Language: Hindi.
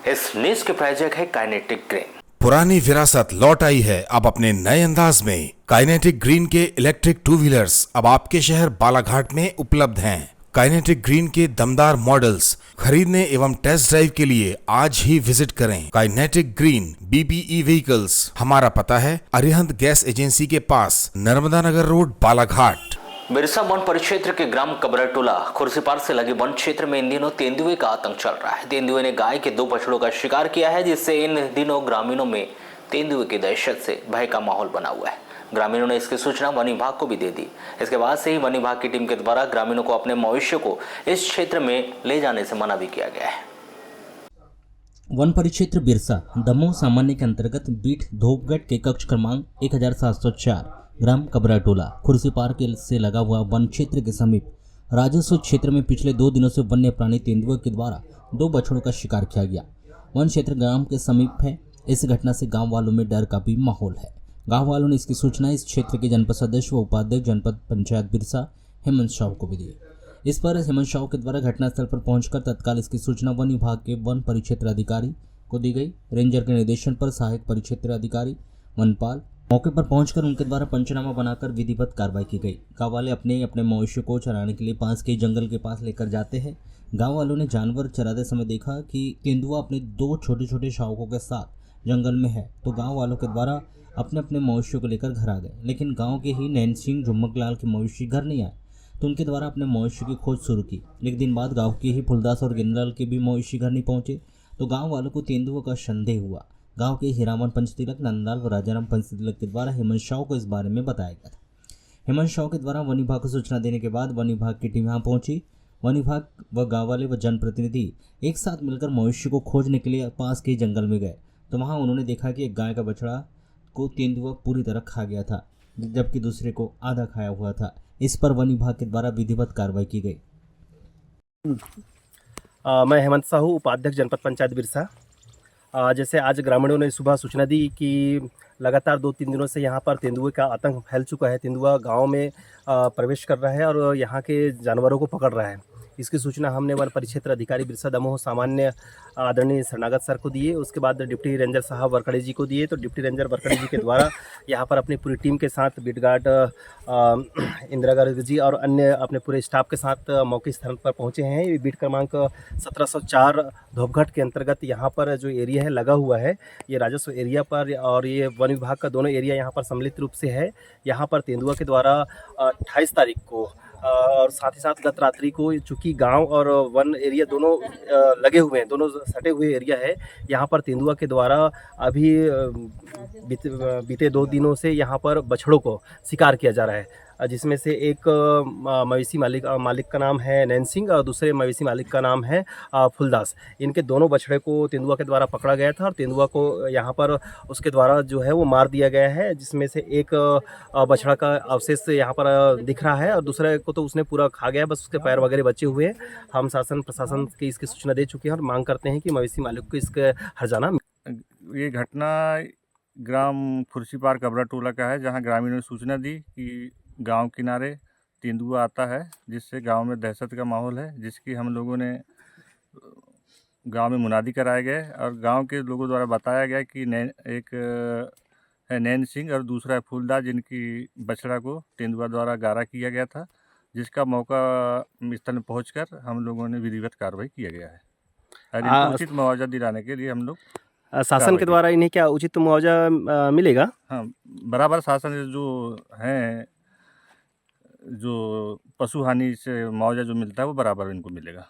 इस न्यूज के प्रायोजक है काइनेटिक ग्रीन। पुरानी विरासत लौट आई है अब अपने नए अंदाज में। काइनेटिक ग्रीन के इलेक्ट्रिक टू व्हीलर्स अब आपके शहर बालाघाट में उपलब्ध हैं। काइनेटिक ग्रीन के दमदार मॉडल्स खरीदने एवं टेस्ट ड्राइव के लिए आज ही विजिट करें। Kinetic green BBE vehicles. हमारा पता है अरिहंत गैस एजेंसी के पास, नर्मदा नगर रोड, बालाघाट। बिरसा वन परिक्षेत्र के ग्राम कबरटोला खुर्सीपार से लगे वन क्षेत्र में इन दिनों तेंदुए का आतंक चल रहा है। तेंदुए ने गाय के 2 बछड़ों का शिकार किया है, जिससे इन दिनों ग्रामीणों में तेंदुए की दहशत से भय का माहौल बना हुआ है। ग्रामीणों ने इसकी सूचना वन विभाग को भी दे दी। इसके बाद से ही वन विभाग की टीम के द्वारा ग्रामीणों को अपने मवेशियों को इस क्षेत्र में ले जाने से मना भी किया गया है। वन परिक्षेत्र बिरसा दमोह सामान्य के अंतर्गत बीट धोपगढ़ के कक्ष क्रमांक 1704 ग्राम कबराटोला खुर्सीपार के से लगा हुआ वन क्षेत्र के समीप राजस्व क्षेत्र में पिछले 2 दिनों से वन्य प्राणी तेंदुए के द्वारा 2 बछड़ों का शिकार किया गया। वन क्षेत्र ग्राम के समीप है। इस घटना से गांव वालों में डर का भी माहौल है। गांव वालों ने इसकी सूचना इस क्षेत्र के जनपद सदस्य व उपाध्यक्ष जनपद पंचायत बिरसा हेमंत साहू को भी दी। इस पर हेमंत साहू के द्वारा घटनास्थल पर पहुंचकर तत्काल इसकी सूचना वन विभाग के वन परिक्षेत्र अधिकारी को दी गई। रेंजर के निर्देशन पर सहायक परिक्षेत्र अधिकारी वनपाल मौके पर पहुंचकर उनके द्वारा पंचनामा बनाकर विधिवत कार्रवाई की गई। गांव वाले अपने अपने मवेशियों को चराने के लिए पास के जंगल के पास लेकर जाते हैं। गांव वालों ने जानवर चराते समय देखा कि तेंदुआ अपने 2 छोटे छोटे शावकों के साथ जंगल में है, तो गांव वालों के द्वारा अपने अपने मवेशियों को लेकर घर आ गए। लेकिन गाँव के ही नैन सिंह झुम्मक लाल के मवेशी घर नहीं आए, तो उनके द्वारा अपने मवेशियों की खोज शुरू की। एक दिन बाद गाँव के ही फुलदास और गिनलाल के भी मवेशी घर नहीं पहुँचे, तो गाँव वालों को तेंदुआ का संदेह हुआ। गांव के हीरामन पंचतिलक, नंदलाल व राजाराम पंचतिलक के द्वारा हेमंत साहू को इस बारे में बताया गया था। हेमंत साहू के द्वारा वन विभाग को सूचना देने के बाद वन विभाग की टीम यहाँ पहुंची। वन विभाग व गाँव वाले व जनप्रतिनिधि एक साथ मिलकर मवेशी को खोजने के लिए पास के जंगल में गए, तो वहाँ उन्होंने देखा कि एक गाय का बछड़ा को तेंदुआ पूरी तरह खा गया था, जबकि दूसरे को आधा खाया हुआ था। इस पर वन विभाग के द्वारा विधिवत कार्रवाई की गई। मैं हेमंत साहू, उपाध्यक्ष जनपद पंचायत बिरसा। जैसे आज ग्रामीणों ने सुबह सूचना दी कि लगातार 2-3 दिनों से यहाँ पर तेंदुए का आतंक फैल चुका है। तेंदुआ गांव में प्रवेश कर रहा है और यहाँ के जानवरों को पकड़ रहा है। इसकी सूचना हमने वन परिक्षेत्र अधिकारी बिरसा दमोह सामान्य आदरणीय शरणागत सर को दिए। उसके बाद डिप्टी रेंजर साहब वरकड़े जी को दिए, तो डिप्टी रेंजर वरकड़े जी के द्वारा यहाँ पर अपनी पूरी टीम के साथ बीट गार्ड इंदिरा गर्ग जी और अन्य अपने पूरे स्टाफ के साथ मौके स्थान पर पहुँचे हैं। ये बीट क्रमांक 1704 धोपगढ़ के अंतर्गत यहाँ पर जो एरिया है लगा हुआ है, ये राजस्व एरिया पर और ये वन विभाग का दोनों एरिया यहाँ पर सम्मिलित रूप से है। यहाँ पर तेंदुआ के द्वारा 28 तारीख को और साथ ही साथ गत रात्रि को, चूँकि गांव और वन एरिया दोनों लगे हुए हैं, दोनों सटे हुए एरिया है, यहाँ पर तेंदुआ के द्वारा अभी बीते 2 दिनों से यहाँ पर बछड़ों को शिकार किया जा रहा है, जिसमें से एक मवेशी मालिक का नाम है नैन सिंह और दूसरे मवेशी मालिक का नाम है फुलदास। इनके दोनों बछड़े को तेंदुआ के द्वारा पकड़ा गया था और तेंदुआ को यहाँ पर उसके द्वारा जो है वो मार दिया गया है, जिसमें से एक बछड़ा का अवशेष यहाँ पर दिख रहा है और दूसरे को तो उसने पूरा खा गया, बस उसके पैर वगैरह बचे हुए हैं। हम शासन प्रशासन की इसकी सूचना दे चुके हैं और मांग करते हैं कि मवेशी मालिक को इसके हर्जाना। ये घटना ग्राम खुर्सीपार कबराटोला का है, जहाँ ग्रामीणों ने सूचना दी कि गांव किनारे तेंदुआ आता है, जिससे गांव में दहशत का माहौल है, जिसकी हम लोगों ने गांव में मुनादी कराए गए और गांव के लोगों द्वारा बताया गया कि एक है नैन सिंह और दूसरा है फूलदास, जिनकी बछड़ा को तेंदुआ द्वारा गारा किया गया था, जिसका मौका स्थल में पहुंचकर हम लोगों ने विधिवत कार्रवाई किया गया है और इनको उचित मुआवजा दिलाने के लिए हम लोग शासन के द्वारा इन्हें क्या उचित मुआवजा मिलेगा? हाँ, बराबर शासन जो है, जो पशु हानि से मुआवजा जो मिलता है वो बराबर इनको मिलेगा।